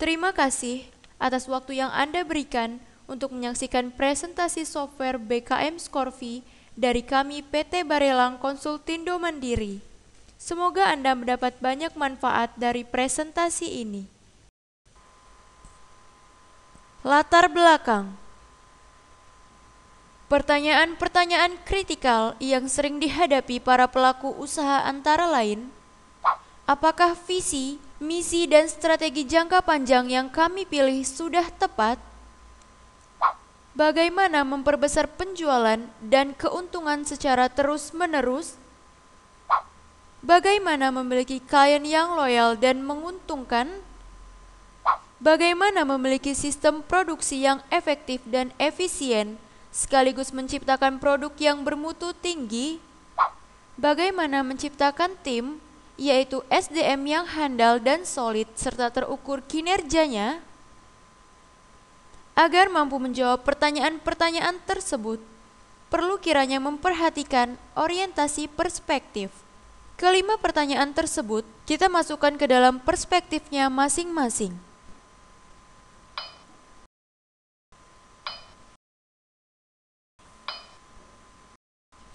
Terima kasih atas waktu yang Anda berikan untuk menyaksikan presentasi software BKM Scorvi dari kami PT Barelang Konsultindo Mandiri. Semoga Anda mendapat banyak manfaat dari presentasi ini. Latar belakang. Pertanyaan-pertanyaan kritikal yang sering dihadapi para pelaku usaha antara lain: apakah visi, misi, dan strategi jangka panjang yang kami pilih sudah tepat? Bagaimana memperbesar penjualan dan keuntungan secara terus-menerus? Bagaimana memiliki klien yang loyal dan menguntungkan? Bagaimana memiliki sistem produksi yang efektif dan efisien, sekaligus menciptakan produk yang bermutu tinggi? Bagaimana menciptakan tim, yaitu SDM yang handal dan solid serta terukur kinerjanya? Agar mampu menjawab pertanyaan-pertanyaan tersebut, perlu kiranya memperhatikan orientasi perspektif. Kelima pertanyaan tersebut kita masukkan ke dalam perspektifnya masing-masing.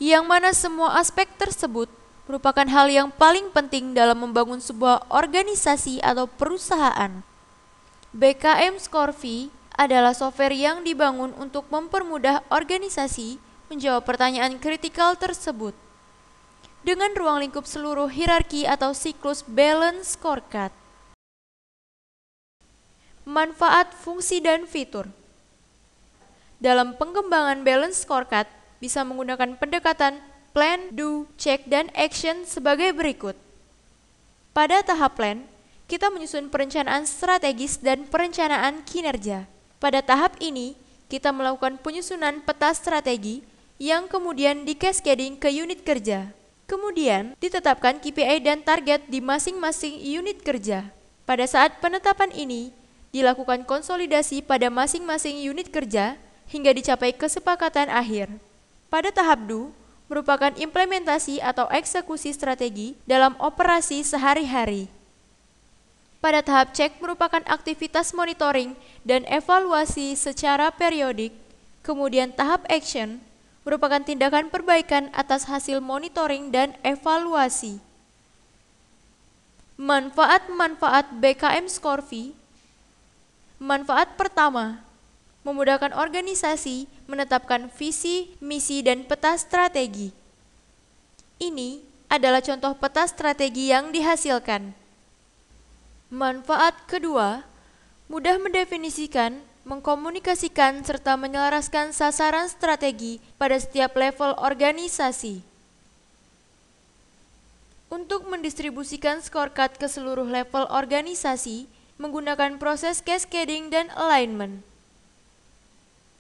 Yang mana semua aspek tersebut merupakan hal yang paling penting dalam membangun sebuah organisasi atau perusahaan. BKM Scorvi adalah software yang dibangun untuk mempermudah organisasi menjawab pertanyaan kritikal tersebut dengan ruang lingkup seluruh hierarki atau siklus balance scorecard. Manfaat, fungsi, dan fitur. Dalam pengembangan balance scorecard bisa menggunakan pendekatan plan, do, check, dan action sebagai berikut. Pada tahap plan, kita menyusun perencanaan strategis dan perencanaan kinerja. Pada tahap ini, kita melakukan penyusunan peta strategi yang kemudian di-cascading ke unit kerja. Kemudian, ditetapkan KPI dan target di masing-masing unit kerja. Pada saat penetapan ini, dilakukan konsolidasi pada masing-masing unit kerja hingga dicapai kesepakatan akhir. Pada tahap do, merupakan implementasi atau eksekusi strategi dalam operasi sehari-hari. Pada tahap check merupakan aktivitas monitoring dan evaluasi secara periodik. Kemudian tahap action merupakan tindakan perbaikan atas hasil monitoring dan evaluasi. Manfaat-manfaat BKM Scorvi. Manfaat pertama, memudahkan organisasi menetapkan visi, misi, dan peta strategi. Ini adalah contoh peta strategi yang dihasilkan. Manfaat kedua, mudah mendefinisikan, mengkomunikasikan, serta menyelaraskan sasaran strategi pada setiap level organisasi. Untuk mendistribusikan scorecard ke seluruh level organisasi menggunakan proses cascading dan alignment.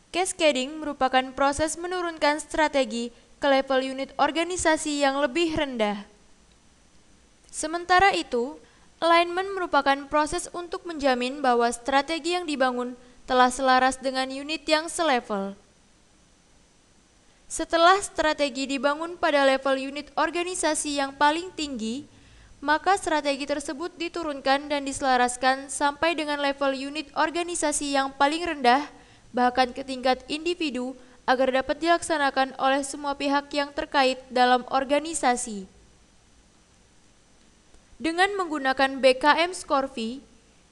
Cascading merupakan proses menurunkan strategi ke level unit organisasi yang lebih rendah. Sementara itu, alignment merupakan proses untuk menjamin bahwa strategi yang dibangun telah selaras dengan unit yang selevel. Setelah strategi dibangun pada level unit organisasi yang paling tinggi, maka strategi tersebut diturunkan dan diselaraskan sampai dengan level unit organisasi yang paling rendah, bahkan ke tingkat individu, agar dapat dilaksanakan oleh semua pihak yang terkait dalam organisasi. Dengan menggunakan BKM Scorvi,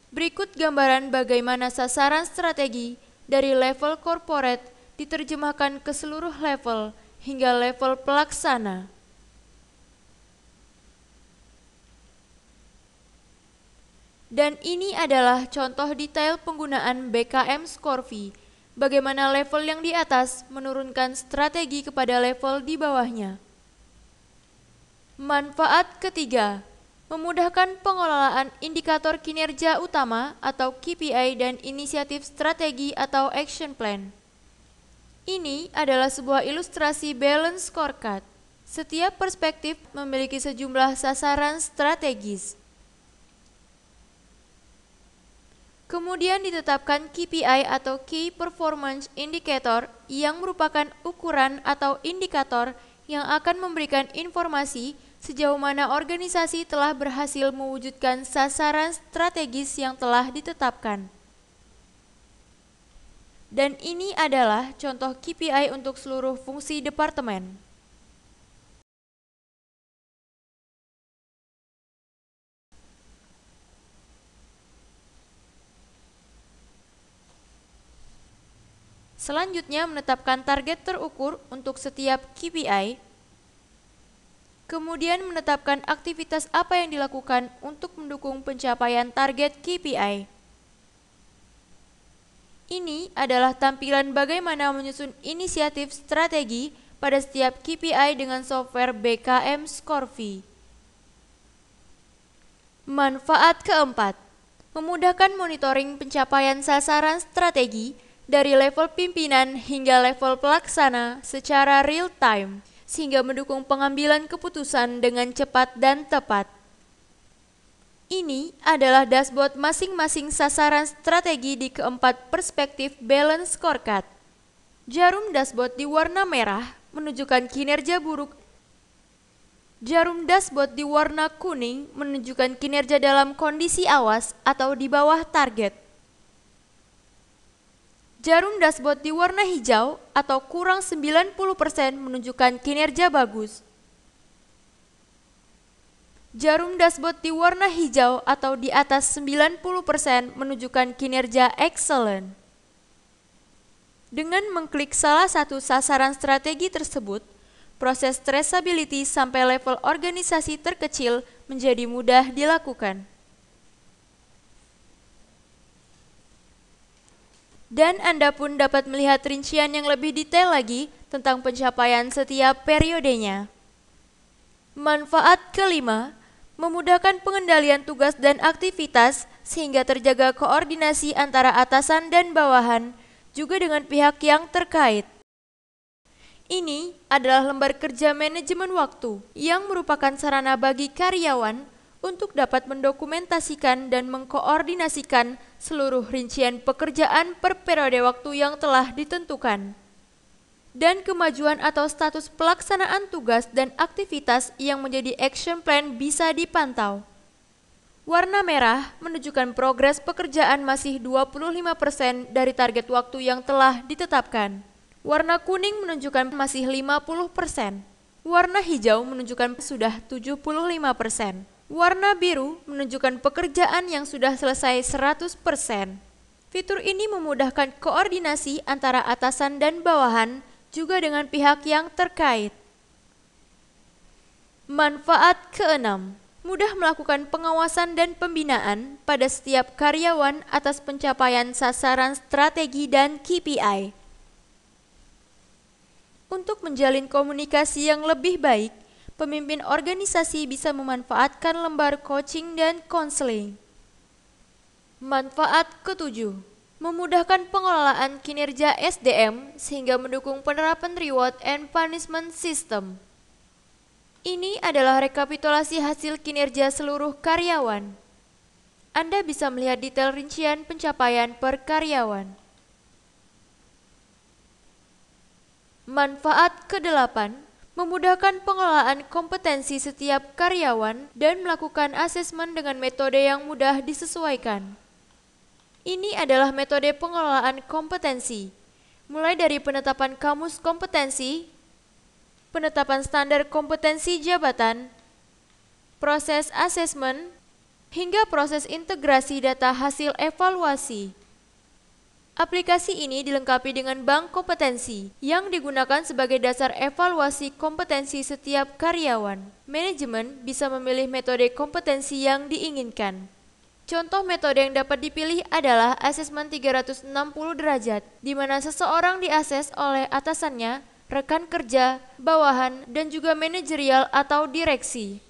berikut gambaran bagaimana sasaran strategi dari level corporate diterjemahkan ke seluruh level hingga level pelaksana. Dan ini adalah contoh detail penggunaan BKM Scorvi, bagaimana level yang di atas menurunkan strategi kepada level di bawahnya. Manfaat ketiga, memudahkan pengelolaan indikator kinerja utama atau KPI dan inisiatif strategi atau action plan. Ini adalah sebuah ilustrasi balance scorecard. Setiap perspektif memiliki sejumlah sasaran strategis. Kemudian ditetapkan KPI atau Key Performance Indicator yang merupakan ukuran atau indikator yang akan memberikan informasi sejauh mana organisasi telah berhasil mewujudkan sasaran strategis yang telah ditetapkan. Dan ini adalah contoh KPI untuk seluruh fungsi departemen. Selanjutnya, menetapkan target terukur untuk setiap KPI. Kemudian menetapkan aktivitas apa yang dilakukan untuk mendukung pencapaian target KPI. Ini adalah tampilan bagaimana menyusun inisiatif strategi pada setiap KPI dengan software BKM ScoreV. Manfaat keempat, memudahkan monitoring pencapaian sasaran strategi dari level pimpinan hingga level pelaksana secara real time, sehingga mendukung pengambilan keputusan dengan cepat dan tepat. Ini adalah dashboard masing-masing sasaran strategi di keempat perspektif balance scorecard. Jarum dashboard di warna merah menunjukkan kinerja buruk. Jarum dashboard di warna kuning menunjukkan kinerja dalam kondisi awas atau di bawah target. Jarum dashboard di warna hijau atau kurang 90% menunjukkan kinerja bagus. Jarum dashboard di warna hijau atau di atas 90% menunjukkan kinerja excellent. Dengan mengklik salah satu sasaran strategi tersebut, proses traceability sampai level organisasi terkecil menjadi mudah dilakukan. Dan Anda pun dapat melihat rincian yang lebih detail lagi tentang pencapaian setiap periodenya. Manfaat kelima, memudahkan pengendalian tugas dan aktivitas sehingga terjaga koordinasi antara atasan dan bawahan, juga dengan pihak yang terkait. Ini adalah lembar kerja manajemen waktu yang merupakan sarana bagi karyawan untuk dapat mendokumentasikan dan mengkoordinasikan seluruh rincian pekerjaan per periode waktu yang telah ditentukan. Dan kemajuan atau status pelaksanaan tugas dan aktivitas yang menjadi action plan bisa dipantau. Warna merah menunjukkan progres pekerjaan masih 25% dari target waktu yang telah ditetapkan. Warna kuning menunjukkan masih 50%. Warna hijau menunjukkan sudah 75%. Warna biru menunjukkan pekerjaan yang sudah selesai 100%. Fitur ini memudahkan koordinasi antara atasan dan bawahan, juga dengan pihak yang terkait. Manfaat keenam, mudah melakukan pengawasan dan pembinaan pada setiap karyawan atas pencapaian sasaran strategi dan KPI. Untuk menjalin komunikasi yang lebih baik, pemimpin organisasi bisa memanfaatkan lembar coaching dan konseling. Manfaat ketujuh, memudahkan pengelolaan kinerja SDM sehingga mendukung penerapan reward and punishment system. Ini adalah rekapitulasi hasil kinerja seluruh karyawan. Anda bisa melihat detail rincian pencapaian per karyawan. Manfaat kedelapan, memudahkan pengelolaan kompetensi setiap karyawan dan melakukan asesmen dengan metode yang mudah disesuaikan. Ini adalah metode pengelolaan kompetensi, mulai dari penetapan kamus kompetensi, penetapan standar kompetensi jabatan, proses asesmen, hingga proses integrasi data hasil evaluasi. Aplikasi ini dilengkapi dengan bank kompetensi yang digunakan sebagai dasar evaluasi kompetensi setiap karyawan. Manajemen bisa memilih metode kompetensi yang diinginkan. Contoh metode yang dapat dipilih adalah asesmen 360 derajat, di mana seseorang diakses oleh atasannya, rekan kerja, bawahan, dan juga manajerial atau direksi.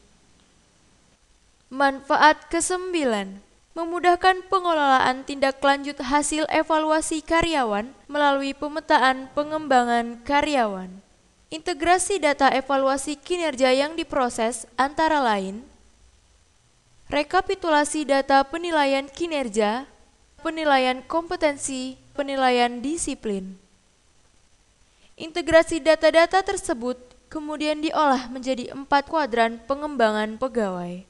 Manfaat kesembilan, memudahkan pengelolaan tindak lanjut hasil evaluasi karyawan melalui pemetaan pengembangan karyawan. Integrasi data evaluasi kinerja yang diproses antara lain rekapitulasi data penilaian kinerja, penilaian kompetensi, penilaian disiplin. Integrasi data-data tersebut kemudian diolah menjadi 4 kuadran pengembangan pegawai.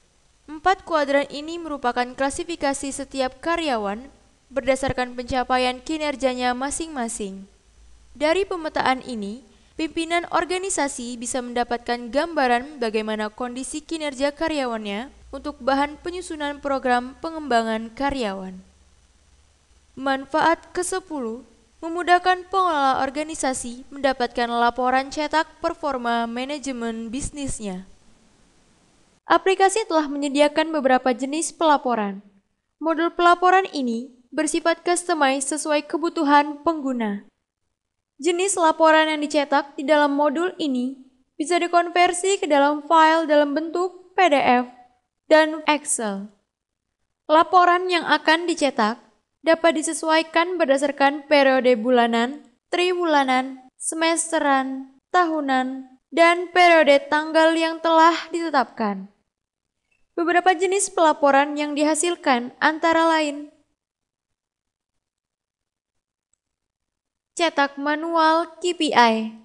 4 kuadran ini merupakan klasifikasi setiap karyawan berdasarkan pencapaian kinerjanya masing-masing. Dari pemetaan ini, pimpinan organisasi bisa mendapatkan gambaran bagaimana kondisi kinerja karyawannya untuk bahan penyusunan program pengembangan karyawan. Manfaat ke-10, memudahkan pengelola organisasi mendapatkan laporan cetak performa manajemen bisnisnya. Aplikasi telah menyediakan beberapa jenis pelaporan. Modul pelaporan ini bersifat customize sesuai kebutuhan pengguna. Jenis laporan yang dicetak di dalam modul ini bisa dikonversi ke dalam file dalam bentuk PDF dan Excel. Laporan yang akan dicetak dapat disesuaikan berdasarkan periode bulanan, triwulanan, semesteran, tahunan, dan periode tanggal yang telah ditetapkan. Beberapa jenis pelaporan yang dihasilkan antara lain cetak manual KPI,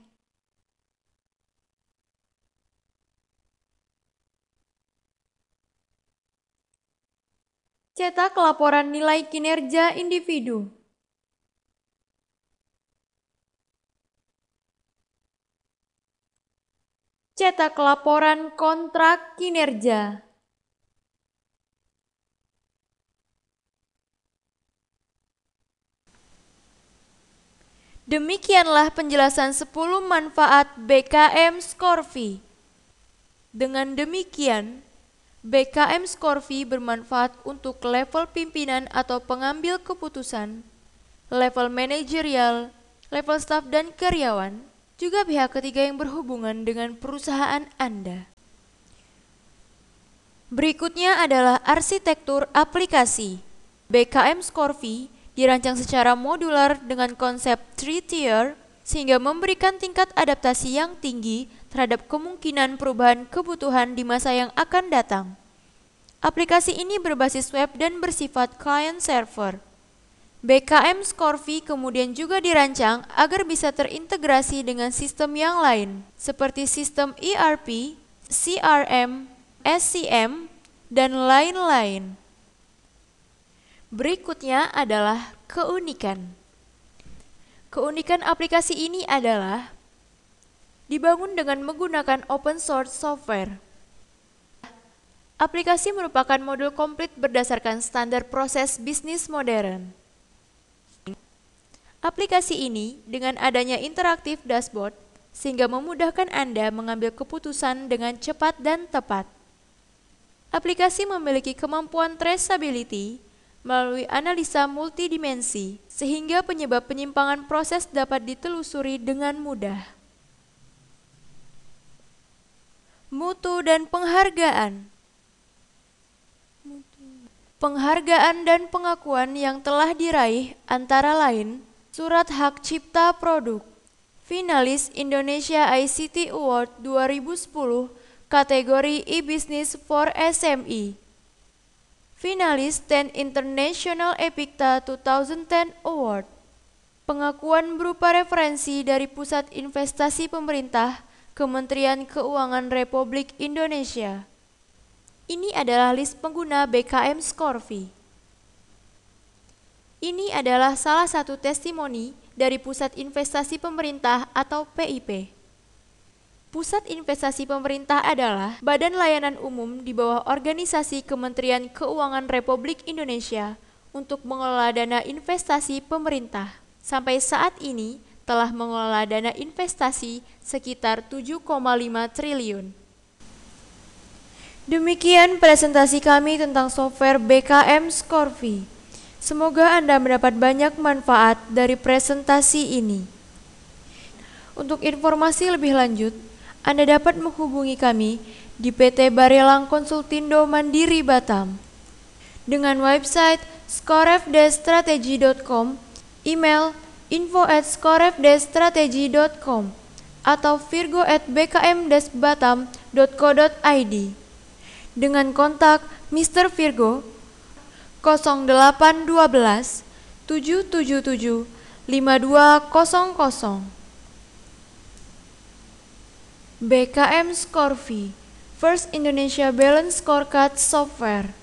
cetak laporan nilai kinerja individu, cetak laporan kontrak kinerja, demikianlah penjelasan 10 manfaat BKM Scorvi. Dengan demikian, BKM Scorvi bermanfaat untuk level pimpinan atau pengambil keputusan, level manajerial, level staf dan karyawan, juga pihak ketiga yang berhubungan dengan perusahaan Anda. Berikutnya adalah arsitektur aplikasi. BKM Scorvi dirancang secara modular dengan konsep 3-tier sehingga memberikan tingkat adaptasi yang tinggi terhadap kemungkinan perubahan kebutuhan di masa yang akan datang. Aplikasi ini berbasis web dan bersifat client-server. BKM Scorvi kemudian juga dirancang agar bisa terintegrasi dengan sistem yang lain, seperti sistem ERP, CRM, SCM, dan lain-lain. Berikutnya adalah keunikan. Keunikan aplikasi ini adalah dibangun dengan menggunakan open source software. Aplikasi merupakan modul komplit berdasarkan standar proses bisnis modern. Aplikasi ini dengan adanya interaktif dashboard sehingga memudahkan Anda mengambil keputusan dengan cepat dan tepat. Aplikasi memiliki kemampuan traceability melalui analisa multidimensi, sehingga penyebab penyimpangan proses dapat ditelusuri dengan mudah. Mutu dan penghargaan. Penghargaan dan pengakuan yang telah diraih antara lain Surat Hak Cipta Produk, finalis Indonesia ICT Award 2010 kategori e-business for SME, finalis 10 International Epicta 2010 Award. Pengakuan berupa referensi dari Pusat Investasi Pemerintah Kementerian Keuangan Republik Indonesia. Ini adalah list pengguna BKM Scorvi. Ini adalah salah satu testimoni dari Pusat Investasi Pemerintah atau PIP. Pusat Investasi Pemerintah adalah badan layanan umum di bawah organisasi Kementerian Keuangan Republik Indonesia untuk mengelola dana investasi pemerintah. Sampai saat ini telah mengelola dana investasi sekitar 7,5 triliun. Demikian presentasi kami tentang software BKM Scorvi. Semoga Anda mendapat banyak manfaat dari presentasi ini. Untuk informasi lebih lanjut, Anda dapat menghubungi kami di PT Barelang Konsultindo Mandiri Batam dengan website scorefdstrategy.com, email info@scorefdstrategy.com atau virgo@bkm-batam.co.id. Dengan kontak Mr. Virgo 0812 777 5200. BKM Scorvi, First Indonesia Balance Scorecard Software.